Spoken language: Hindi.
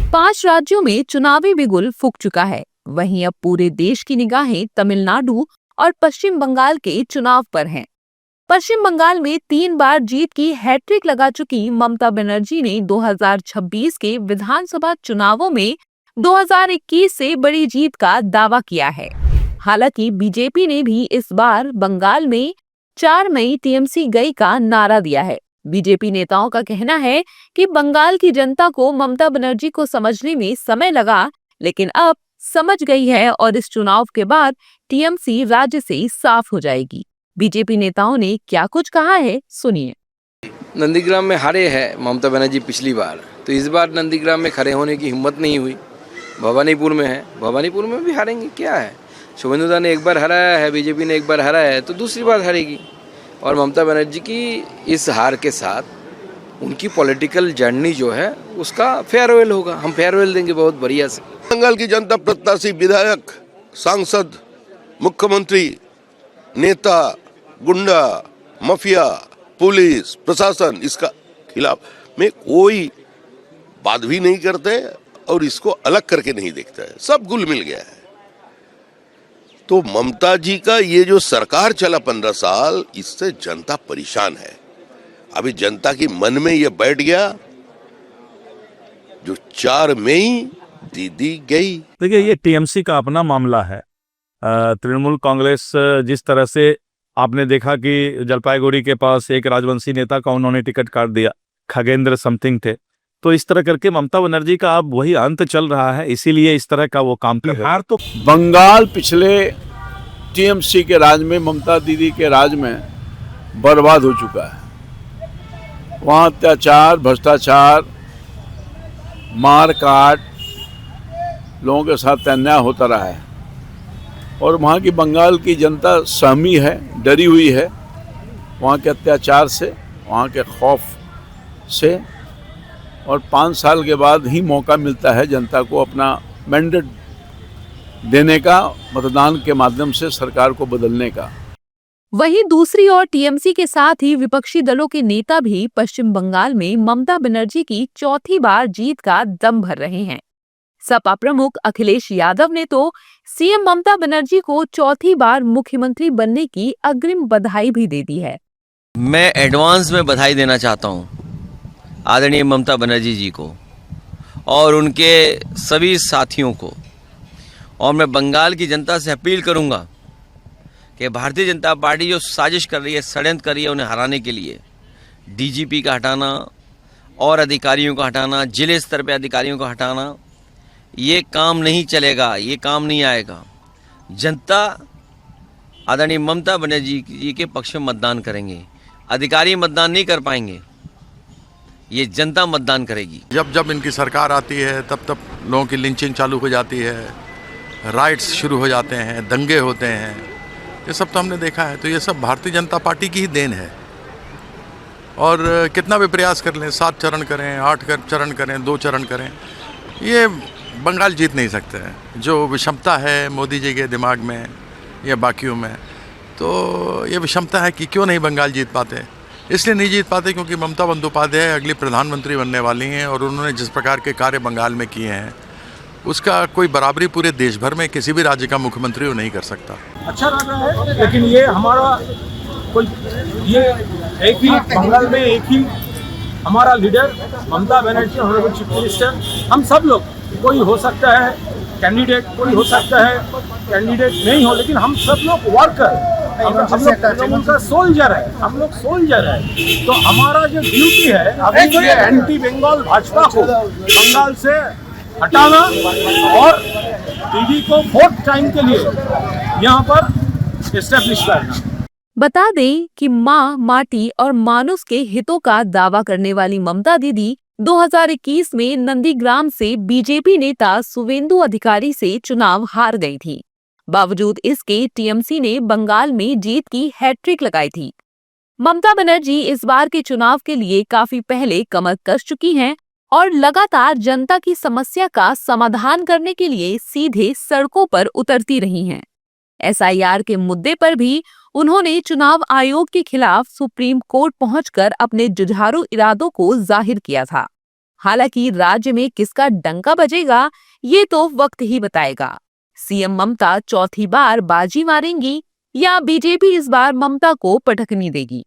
5 राज्यों में चुनावी बिगुल फूंक चुका है। वहीं अब पूरे देश की निगाहें तमिलनाडु और पश्चिम बंगाल के चुनाव पर हैं। पश्चिम बंगाल में 3 बार जीत की हैट्रिक लगा चुकी ममता बनर्जी ने 2026 के विधानसभा चुनावों में 2021 से बड़ी जीत का दावा किया है। हालांकि बीजेपी ने भी इस बार बंगाल में 4 मई टीएमसी गई का नारा दिया है। बीजेपी नेताओं का कहना है कि बंगाल की जनता को ममता बनर्जी को समझने में समय लगा, लेकिन अब समझ गई है और इस चुनाव के बाद टीएमसी राज्य से साफ हो जाएगी। बीजेपी नेताओं ने क्या कुछ कहा है, सुनिए। नंदीग्राम में हारे हैं ममता बनर्जी पिछली बार, तो इस बार नंदीग्राम में खड़े होने की हिम्मत नहीं हुई। भवानीपुर में है, भवानीपुर में भी हारेंगे, क्या है। शुभेंदु ने एक बार हराया है, बीजेपी ने एक बार हराया है, तो दूसरी बार हारेगी। और ममता बनर्जी की इस हार के साथ उनकी पॉलिटिकल जर्नी जो है उसका फेयरवेल होगा। हम फेयरवेल देंगे बहुत बढ़िया से। बंगाल की जनता प्रत्याशी, विधायक, सांसद, मुख्यमंत्री, नेता, गुंडा, माफिया, पुलिस, प्रशासन इसका खिलाफ में कोई बात भी नहीं करते और इसको अलग करके नहीं देखता है। सब गुल मिल गया है। तो ममता जी का ये जो सरकार चला 15 साल, इससे जनता परेशान है। अभी जनता की मन में ये बैठ गया जो 4 मई दीदी गई। देखिए, ये टीएमसी का अपना मामला है। तृणमूल कांग्रेस जिस तरह से आपने देखा कि जलपाईगुड़ी के पास एक राजवंशी नेता का उन्होंने टिकट काट दिया, खगेंद्र समथिंग थे, तो इस तरह करके ममता बनर्जी का अब वही अंत चल रहा है, इसीलिए इस तरह का वो काम कर रहा है। तो बंगाल पिछले टीएमसी के राज में, ममता दीदी के राज में बर्बाद हो चुका है। वहाँ अत्याचार, भ्रष्टाचार, मार काट, लोगों के साथ अन्याय होता रहा है और वहाँ की बंगाल की जनता सहमी है, डरी हुई है वहाँ के अत्याचार से, वहाँ के खौफ से। और 5 साल के बाद ही मौका मिलता है जनता को अपना मैंडेट देने का, मतदान के माध्यम से सरकार को बदलने का। वहीं दूसरी ओर टीएमसी के साथ ही विपक्षी दलों के नेता भी पश्चिम बंगाल में ममता बनर्जी की चौथी बार जीत का दम भर रहे हैं। सपा प्रमुख अखिलेश यादव ने तो सीएम ममता बनर्जी को चौथी बार मुख्यमंत्री बनने की अग्रिम बधाई भी दे दी है। मैं एडवांस में बधाई देना चाहता हूं आदरणीय ममता बनर्जी जी को और उनके सभी साथियों को, और मैं बंगाल की जनता से अपील करूंगा कि भारतीय जनता पार्टी जो साजिश कर रही है, षड्यंत्र कर रही है उन्हें हराने के लिए, डीजीपी का हटाना और अधिकारियों का हटाना, जिले स्तर पर अधिकारियों का हटाना, ये काम नहीं चलेगा, ये काम नहीं आएगा। जनता आदरणीय ममता बनर्जी जी के पक्ष में मतदान करेंगे। अधिकारी मतदान नहीं कर पाएंगे, ये जनता मतदान करेगी। जब जब इनकी सरकार आती है तब तब लोगों की लिंचिंग चालू हो जाती है, राइट्स शुरू हो जाते हैं, दंगे होते हैं, ये सब तो हमने देखा है। तो ये सब भारतीय जनता पार्टी की ही देन है। और कितना भी प्रयास कर लें, 7 चरण करें, 8 चरण करें, 2 चरण करें, ये बंगाल जीत नहीं सकते हैं। जो विषमता है मोदी जी के दिमाग में या बाकियों में, तो ये विषमता है कि क्यों नहीं बंगाल जीत पाते। इसलिए नहीं जीत पाते क्योंकि ममता बंदोपाध्याय अगली प्रधानमंत्री बनने वाली हैं और उन्होंने जिस प्रकार के कार्य बंगाल में किए हैं उसका कोई बराबरी पूरे देश भर में किसी भी राज्य का मुख्यमंत्री वो नहीं कर सकता। अच्छा लग रहा है, लेकिन ये हमारा कोई, ये एक ही बंगाल में एक ही हमारा leader Mamata Banerjee, honourable chief minister, हम सब लोग, कोई हो सकता है कैंडिडेट, कोई हो सकता है कैंडिडेट नहीं हो, लेकिन हम सब लोग वर्कर, हम लोग उनका सोल्जर है, हम लोग सोल्जर है। तो हमारा जो ड्यूटी है अभी ये एंटी बंगाल भाजपा को बंगाल से हटाना और दीदी को 4th टाइम के लिए यहाँ पर एस्टेब्लिश करना। बता दें कि मां, माटी और मानुष के हितों का दावा करने वाली ममता दीदी 2021 में नंदीग्राम से बीजेपी नेता शुभेंदु अधिकारी से चुनाव हार गई थी। बावजूद इसके टीएमसी ने बंगाल में जीत की हैट्रिक लगाई थी। ममता बनर्जी इस बार के चुनाव के लिए काफी पहले कमर कस चुकी हैं और लगातार जनता की समस्या का समाधान करने के लिए सीधे सड़कों पर उतरती रही हैं। एसआईआर के मुद्दे पर भी उन्होंने चुनाव आयोग के खिलाफ सुप्रीम कोर्ट पहुंचकर अपने जुझारू इरादों को जाहिर किया था। हालांकि राज्य में किसका डंका बजेगा ये तो वक्त ही बताएगा। सीएम ममता चौथी बार बाजी मारेंगी या बीजेपी इस बार ममता को पटकनी देगी?